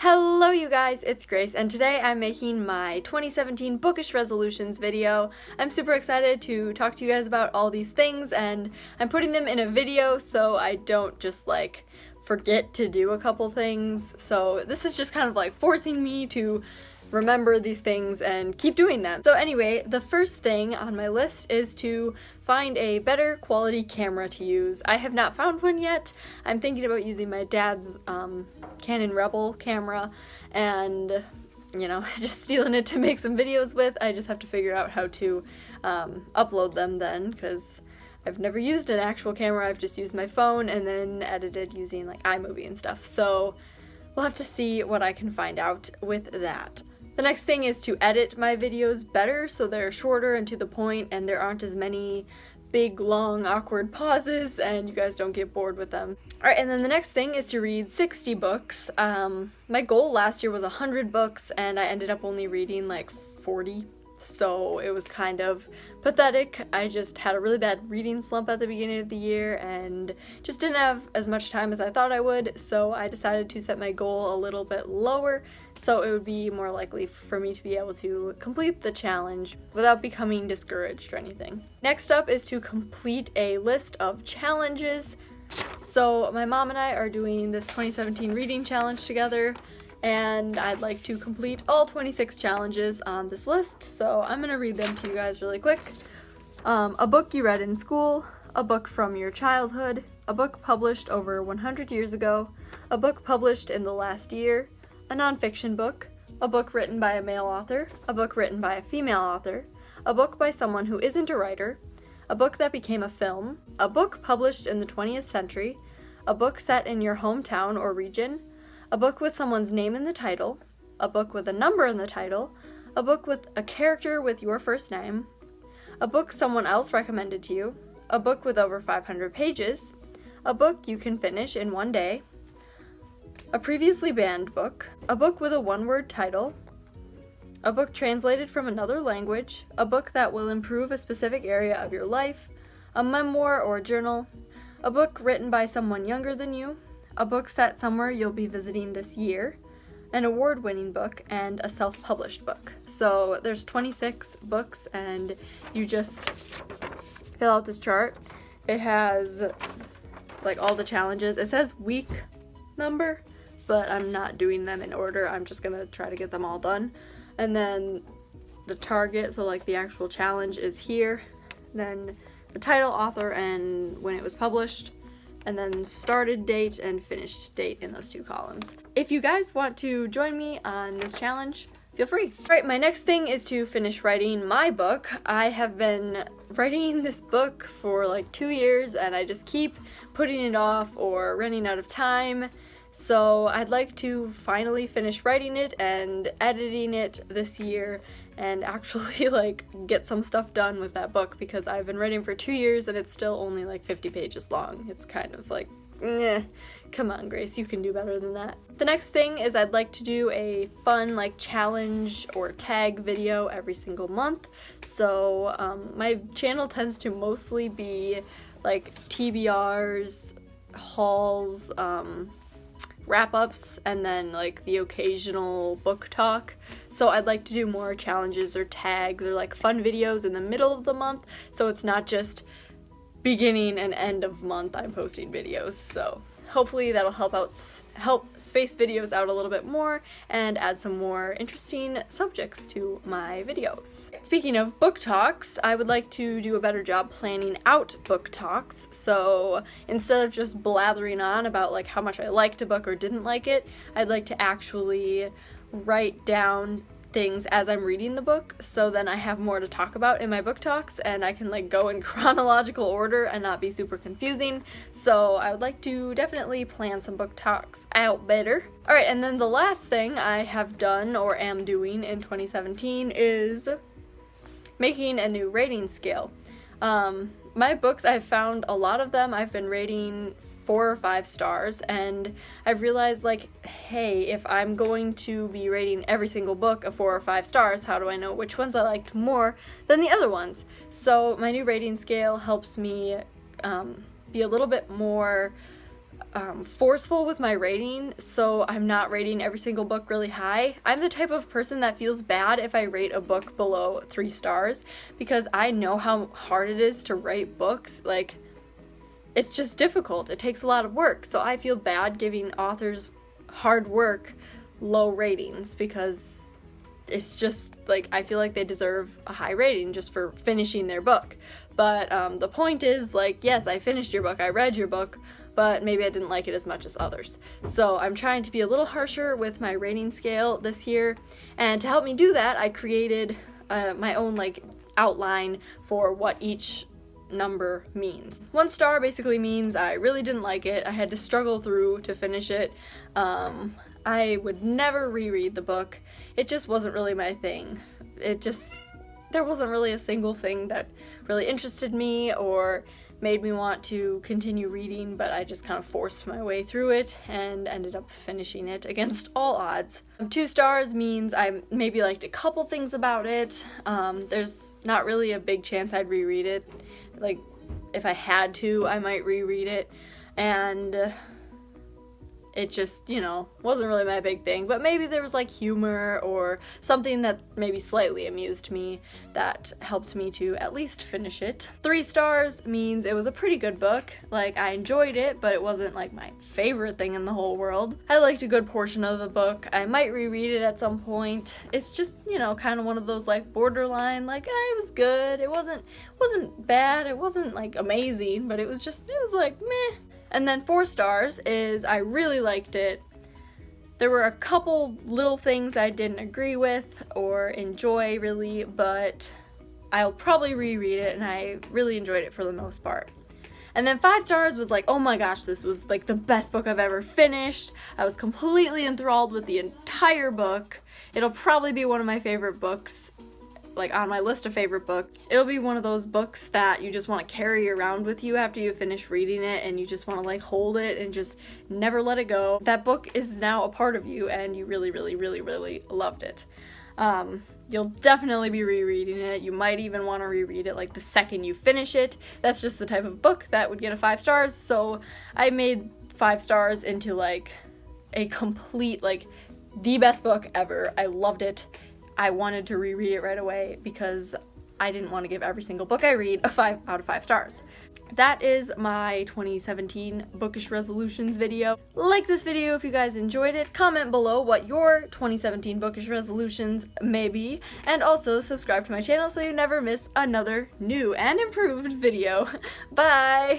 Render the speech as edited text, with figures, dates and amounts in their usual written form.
Hello you guys, it's Grace, and today I'm making my 2017 Bookish Resolutions video. I'm super excited to talk to you guys about all these things, and I'm putting them in a video so I don't just forget to do a couple things. So this is just kind of forcing me to remember these things and keep doing them. So anyway, the first thing on my list is to find a better quality camera to use. I have not found one yet. I'm thinking about using my dad's Canon Rebel camera and, just stealing it to make some videos with. I just have to figure out how to upload them then, because I've never used an actual camera. I've just used my phone and then edited using iMovie and stuff. So we'll have to see what I can find out with that. The next thing is to edit my videos better so they're shorter and to the point and there aren't as many big, long, awkward pauses and you guys don't get bored with them. Alright, and then the next thing is to read 60 books. My goal last year was 100 books and I ended up only reading 40. So it was kind of pathetic. I just had a really bad reading slump at the beginning of the year and just didn't have as much time as I thought I would, so I decided to set my goal a little bit lower so it would be more likely for me to be able to complete the challenge without becoming discouraged or anything. Next up is to complete a list of challenges. So my mom and I are doing this 2017 reading challenge together, and I'd like to complete all 26 challenges on this list, so I'm going to read them to you guys really quick. A book you read in school, a book from your childhood, a book published over 100 years ago, a book published in the last year, a nonfiction book, a book written by a male author, a book written by a female author, a book by someone who isn't a writer, a book that became a film, a book published in the 20th century, a book set in your hometown or region, a book with someone's name in the title, a book with a number in the title, a book with a character with your first name, a book someone else recommended to you, a book with over 500 pages, a book you can finish in one day, a previously banned book, a book with a one-word title, a book translated from another language, a book that will improve a specific area of your life, a memoir or journal, a book written by someone younger than you, a book set somewhere you'll be visiting this year, an award-winning book, and a self-published book. So there's 26 books and you just fill out this chart. It has all the challenges. It says week number, but I'm not doing them in order. I'm just gonna try to get them all done. And then the target, so the actual challenge is here. Then the title, author, and when it was published. And then started date and finished date in those two columns. If you guys want to join me on this challenge, feel free. Alright, my next thing is to finish writing my book. I have been writing this book for 2 years and I just keep putting it off or running out of time. So I'd like to finally finish writing it and editing it this year and actually get some stuff done with that book, because I've been writing for 2 years and it's still only 50 pages long. It's kind of come on Grace, you can do better than that. The next thing is I'd like to do a fun challenge or tag video every single month. So my channel tends to mostly be TBRs, hauls, wrap-ups, and then the occasional book talk. So I'd like to do more challenges or tags or fun videos in the middle of the month, so it's not just beginning and end of month I'm posting videos. So hopefully that'll help space videos out a little bit more and add some more interesting subjects to my videos. Speaking of book talks, I would like to do a better job planning out book talks. So instead of just blathering on about how much I liked a book or didn't like it, I'd like to actually write down things as I'm reading the book, so then I have more to talk about in my book talks and I can go in chronological order and not be super confusing. So I would like to definitely plan some book talks out better. Alright, and then the last thing I have done or am doing in 2017 is making a new rating scale. My books, I've found a lot of them I've been rating 4 or 5 stars, and I've realized hey, if I'm going to be rating every single book a 4 or 5 stars, how do I know which ones I liked more than the other ones? So my new rating scale helps me be a little bit more forceful with my rating, so I'm not rating every single book really high. I'm the type of person that feels bad if I rate a book below 3 stars, because I know how hard it is to write books. Like, it's just difficult. It takes a lot of work, so I feel bad giving authors hard work low ratings, because it's just, like, I feel like they deserve a high rating just for finishing their book. But the point is, like, yes, I finished your book, I read your book, but maybe I didn't like it as much as others. So I'm trying to be a little harsher with my rating scale this year, and to help me do that, I created my own, like, outline for what each number means. 1 star basically means I really didn't like it. I had to struggle through to finish it. I would never reread the book. It just wasn't really my thing. There wasn't really a single thing that really interested me or made me want to continue reading, but I just kind of forced my way through it and ended up finishing it against all odds. 2 stars means I maybe liked a couple things about it. There's not really a big chance I'd reread it. Like, if I had to, I might reread it, and it just, you know, wasn't really my big thing, but maybe there was like humor or something that maybe slightly amused me that helped me to at least finish it. 3 stars means it was a pretty good book. Like, I enjoyed it, but it wasn't like my favorite thing in the whole world. I liked a good portion of the book. I might reread it at some point. It's just, you know, kind of one of those like borderline, like, it was good. It wasn't bad. It wasn't like amazing, but it was like meh. And then 4 stars is I really liked it. There were a couple little things I didn't agree with or enjoy really, but I'll probably reread it, and I really enjoyed it for the most part. And then 5 stars was like, oh my gosh, this was like the best book I've ever finished. I was completely enthralled with the entire book. It'll probably be one of my favorite books, like on my list of favorite books. It'll be one of those books that you just want to carry around with you after you finish reading it, and you just want to like hold it and just never let it go. That book is now a part of you, and you really, really, really, really loved it. You'll definitely be rereading it. You might even want to reread it like the second you finish it. That's just the type of book that would get a 5 stars, so I made 5 stars into like a complete, like, the best book ever. I loved it. I wanted to reread it right away because I didn't want to give every single book I read a 5 out of 5 stars. That is my 2017 Bookish Resolutions video. Like this video if you guys enjoyed it, comment below what your 2017 Bookish Resolutions may be, and also subscribe to my channel so you never miss another new and improved video. Bye!